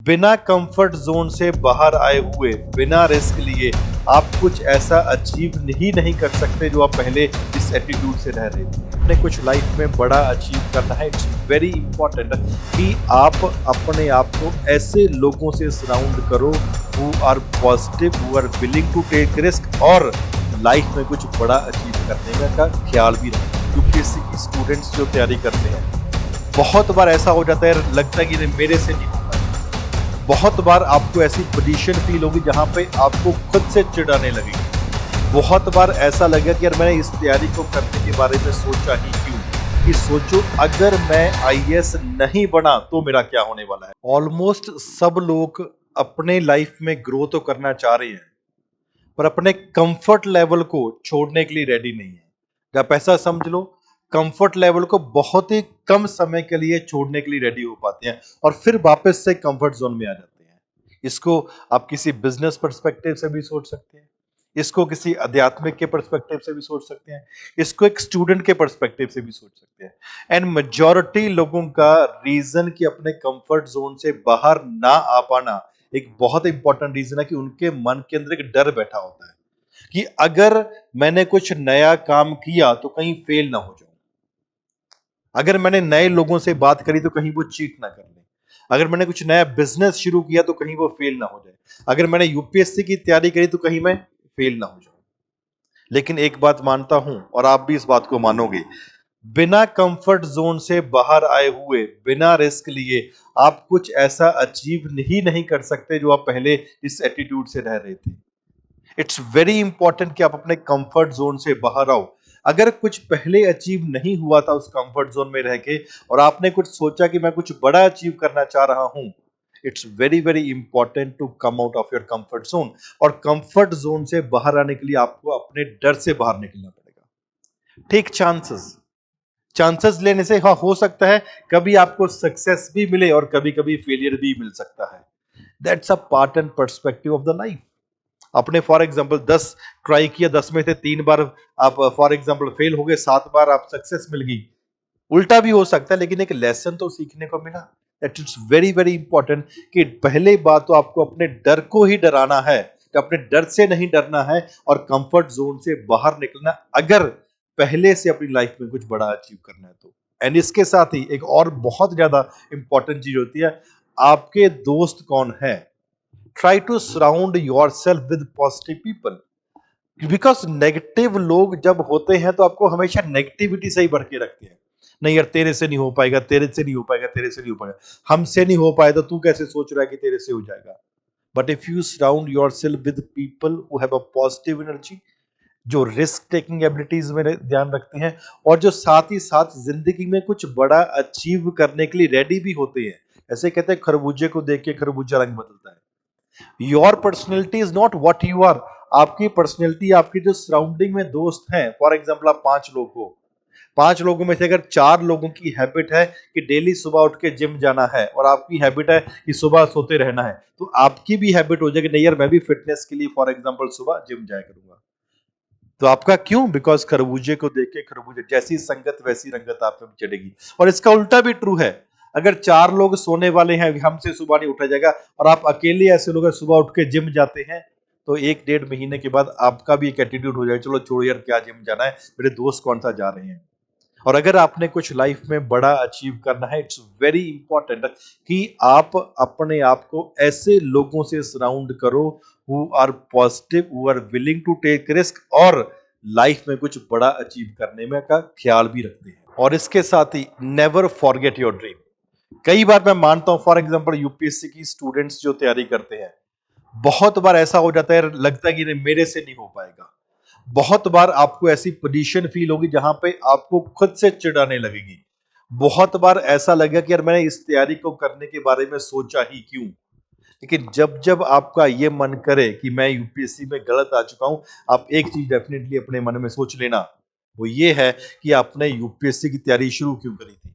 बिना comfort zone से बाहर आए हुए, बिना रिस्क लिए आप कुछ ऐसा अचीव ही नहीं कर सकते जो आप पहले इस एटीट्यूड से रह रहे थे। अपने कुछ लाइफ में बड़ा अचीव करना है, इट्स वेरी इंपॉर्टेंट कि आप अपने आप को ऐसे लोगों से सराउंड करो who are positive, who are willing to take risk और लाइफ में कुछ बड़ा अचीव करने का ख्याल भी रखें। यूपीएससी की स्टूडेंट्स जो तैयारी करते हैं, बहुत बार ऐसा हो जाता है, लगता है कि मेरे से नहीं। बहुत बार आपको ऐसी पोजीशन फील होगी जहां पे आपको खुद से चिढ़ाने लगेगी। बहुत बार ऐसा लगेगा कि यार मैंने इस तैयारी को करने के बारे में सोचा ही क्यों, कि सोचो अगर मैं आईएएस नहीं बना तो मेरा क्या होने वाला है। ऑलमोस्ट सब लोग अपने लाइफ में ग्रो तो करना चाह रहे हैं, पर अपने कंफर्ट लेवल को छोड़ने के लिए रेडी नहीं है। आप ऐसा समझ लो, कंफर्ट लेवल को बहुत ही कम समय के लिए छोड़ने के लिए रेडी हो पाते हैं और फिर वापस से कंफर्ट जोन में आ जाते हैं। इसको आप किसी बिजनेस पर्सपेक्टिव से भी सोच सकते हैं, इसको किसी आध्यात्मिक के पर्सपेक्टिव से भी सोच सकते हैं, इसको एक स्टूडेंट के पर्सपेक्टिव से भी सोच सकते हैं। एंड मेजॉरिटी लोगों का रीजन कि अपने कंफर्ट जोन से बाहर ना आ पाना, एक बहुत इंपॉर्टेंट रीजन है कि उनके मन के अंदर एक डर बैठा होता है कि अगर मैंने कुछ नया काम किया तो कहीं फेल ना हो जाऊं, अगर मैंने नए लोगों से बात करी तो कहीं वो चीट ना कर ले, अगर मैंने कुछ नया बिजनेस शुरू किया तो कहीं वो फेल ना हो जाए, अगर मैंने यूपीएससी की तैयारी करी तो कहीं मैं फेल ना हो जाऊं। लेकिन एक बात मानता हूं और आप भी इस बात को मानोगे, बिना कंफर्ट जोन से बाहर आए हुए, बिना रिस्क लिए आप कुछ ऐसा अचीव ही नहीं कर सकते जो आप पहले इस एटीट्यूड से रह रहे थे। इट्स वेरी इंपॉर्टेंट कि आप अपने कंफर्ट जोन से बाहर आओ। अगर कुछ पहले अचीव नहीं हुआ था उस कंफर्ट जोन में रह के और आपने कुछ सोचा कि मैं कुछ बड़ा अचीव करना चाह रहा हूं, it's very very important to come out of your comfort zone. और कंफर्ट जोन से बाहर आने के लिए आपको अपने डर से बाहर निकलना पड़ेगा। Take chances. चांसेस लेने से हाँ, हो सकता है कभी आपको सक्सेस भी मिले और कभी कभी फेलियर भी मिल सकता है। That's a part and perspective of the life. आपने फॉर एग्जाम्पल 10 ट्राई किया, 10 में से 3 बार आप फॉर एग्जाम्पल फेल हो गए, 7 बार आप सक्सेस मिल गई। उल्टा भी हो सकता है, लेकिन एक लेसन तो सीखने को मिला। That is very very important कि पहले बात तो आपको अपने डर को ही डराना है, कि अपने डर से नहीं डरना है और कंफर्ट जोन से बाहर निकलना, अगर पहले से अपनी लाइफ में कुछ बड़ा अचीव करना है तो। एंड इसके साथ ही एक और बहुत ज्यादा इंपॉर्टेंट चीज होती है, आपके दोस्त कौन है। Try to surround yourself with positive people, because negative लोग जब होते हैं तो आपको हमेशा नेगेटिविटी से ही भर के रखते हैं। नहीं यार, तेरे से नहीं हो पाएगा, तेरे से नहीं हो पाएगा, तेरे से नहीं हो पाएगा, हमसे नहीं हो पाएगा तो तू कैसे सोच रहा है कि तेरे से हो जाएगा। But if you surround yourself with people who have a positive energy, जो रिस्क टेकिंग एबिलिटीज में ध्यान रखते हैं और जो साथ ही साथ जिंदगी में कुछ बड़ा अचीव करने के लिए रेडी भी होते हैं। ऐसे कहते हैं खरबूजे को देख के खरबूजा रंग बदलता है। Your personality is not what you are. आपकी पर्सनैलिटी, आपकी जो सराउंडिंग में दोस्त हैं, फॉर एग्जाम्पल आप 5 लोग हो, 5 लोगों में से अगर 4 लोगों की हैबिट है कि डेली सुबह उठ के जिम जाना है और आपकी हैबिट है कि सुबह सोते रहना है, तो आपकी भी हैबिट हो जाएगी नहीं यार मैं भी फिटनेस के लिए फॉर एग्जाम्पल सुबह जिम जाया करूंगा। तो आपका क्यों? बिकॉज खरबूजे को देख के खरबूजे, जैसी संगत वैसी रंगत आप पे भी चढ़ेगी। और इसका उल्टा भी ट्रू है, अगर 4 लोग सोने वाले हैं, हमसे सुबह नहीं उठा जाएगा, और आप अकेले ऐसे लोग सुबह उठ के जिम जाते हैं, तो 1-1.5 महीने के बाद आपका भी एक एटीट्यूड हो जाएगा, चलो छोड़ो यार क्या जिम जाना है, मेरे दोस्त कौन सा जा रहे हैं। और अगर आपने कुछ लाइफ में बड़ा अचीव करना है, इट्स वेरी इंपॉर्टेंट कि आप अपने आप को ऐसे लोगों से सराउंड करो who are positive, who are willing to take risk और लाइफ में कुछ बड़ा अचीव करने में का ख्याल भी रखते हैं। और इसके साथ he never forget your dream. कई बार मैं मानता हूं, फॉर एग्जांपल यूपीएससी की स्टूडेंट्स जो तैयारी करते हैं, बहुत बार ऐसा हो जाता है, लगता है कि मेरे से नहीं हो पाएगा। बहुत बार आपको ऐसी पोजीशन फील होगी जहां पे आपको खुद से चिढ़ाने लगेगी। बहुत बार ऐसा लगेगा कि यार मैंने इस तैयारी को करने के बारे में सोचा ही क्यों। लेकिन जब जब आपका ये मन करे कि मैं यूपीएससी में गलत आ चुका हूं, आप एक चीज डेफिनेटली अपने मन में सोच लेना, वो ये है कि आपने यूपीएससी की तैयारी शुरू क्यों करी थी।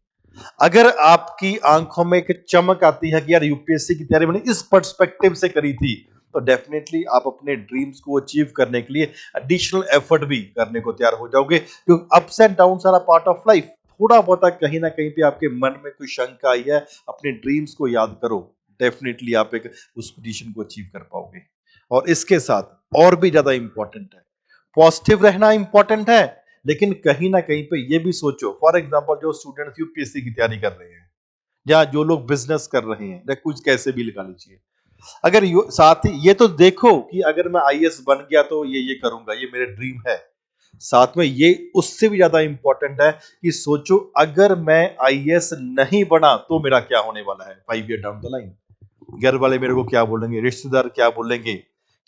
अगर आपकी आंखों में एक चमक आती है कि यार यूपीएससी की तैयारी मैंने इस पर्सपेक्टिव से करी थी, तो डेफिनेटली आप अपने ड्रीम्स को अचीव करने के लिए एडिशनल एफर्ट भी करने को तैयार हो जाओगे, क्योंकि ups and downs are a part of life. थोड़ा बहुत कहीं ना कहीं पे आपके मन में कोई शंका आई है, अपने ड्रीम्स को याद करो। डेफिनेटली आप एक उस पोजीशन को अचीव कर पाओगे। और इसके साथ और भी ज्यादा इंपॉर्टेंट है, पॉजिटिव रहना इंपॉर्टेंट है, लेकिन कहीं ना कहीं पे ये भी सोचो, फॉर एग्जांपल जो स्टूडेंट्स यूपीएससी की तैयारी कर रहे हैं या जो लोग बिजनेस कर रहे हैं या कुछ कैसे भी लगा लीजिए, अगर साथ ही ये तो देखो कि अगर मैं आईएएस बन गया तो ये करूंगा, ये मेरे ड्रीम है। साथ में ये उससे भी ज्यादा इंपॉर्टेंट है कि सोचो अगर मैं आईएएस नहीं बना तो मेरा क्या होने वाला है 5 ईयर डाउन द लाइन। घर वाले मेरे को क्या बोलेंगे, रिश्तेदार क्या बोलेंगे,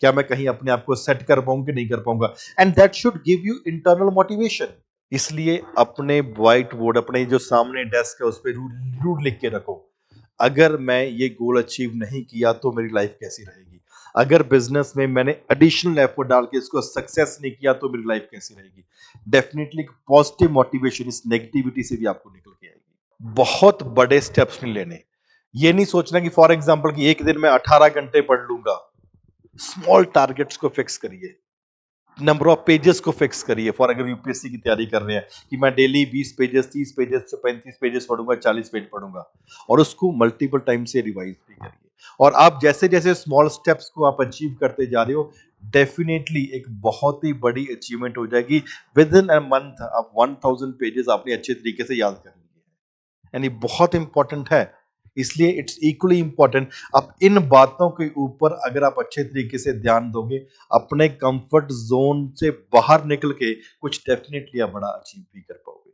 क्या मैं कहीं अपने आप को सेट कर पाऊंगा कि नहीं कर पाऊंगा। And that should give you internal motivation. इसलिए अपने व्हाइट बोर्ड, अपने जो सामने डेस्क है उस पर रूल लिख के रखो, अगर मैं ये गोल अचीव नहीं किया तो मेरी लाइफ कैसी रहेगी, अगर बिजनेस में मैंने एडिशनल एफर्ट डाल के इसको सक्सेस नहीं किया तो मेरी लाइफ कैसी रहेगी। डेफिनेटली पॉजिटिव मोटिवेशन इस नेगेटिविटी से भी आपको निकल के आएगी। बहुत बड़े स्टेप्स नहीं लेने, ये नहीं सोचना कि फॉर एग्जांपल कि एक दिन में 18 घंटे पढ़ लूंगा। स्मॉल टारगेट्स को फिक्स करिए, नंबर ऑफ पेजेस को फिक्स करिए। फॉर अगर यूपीएससी की तैयारी कर रहे हैं कि मैं डेली 20 पेजेस, 30 पेजेस से 35 पेजेस पढ़ूंगा, 40 पेज पढ़ूंगा, और उसको मल्टीपल टाइम से रिवाइज भी करिए। और आप जैसे जैसे स्मॉल स्टेप्स को आप अचीव करते जा रहे हो, डेफिनेटली एक बहुत ही बड़ी अचीवमेंट हो जाएगी। विद इन अ मंथ आप 1000 पेजेस आपने अच्छे तरीके से याद कर लिए हैं, यानी बहुत इंपॉर्टेंट है। इसलिए इट्स इक्वली इंपॉर्टेंट, अब इन बातों के ऊपर अगर आप अच्छे तरीके से ध्यान दोगे, अपने कंफर्ट जोन से बाहर निकल के कुछ डेफिनेटली आप बड़ा अचीव भी कर पाओगे।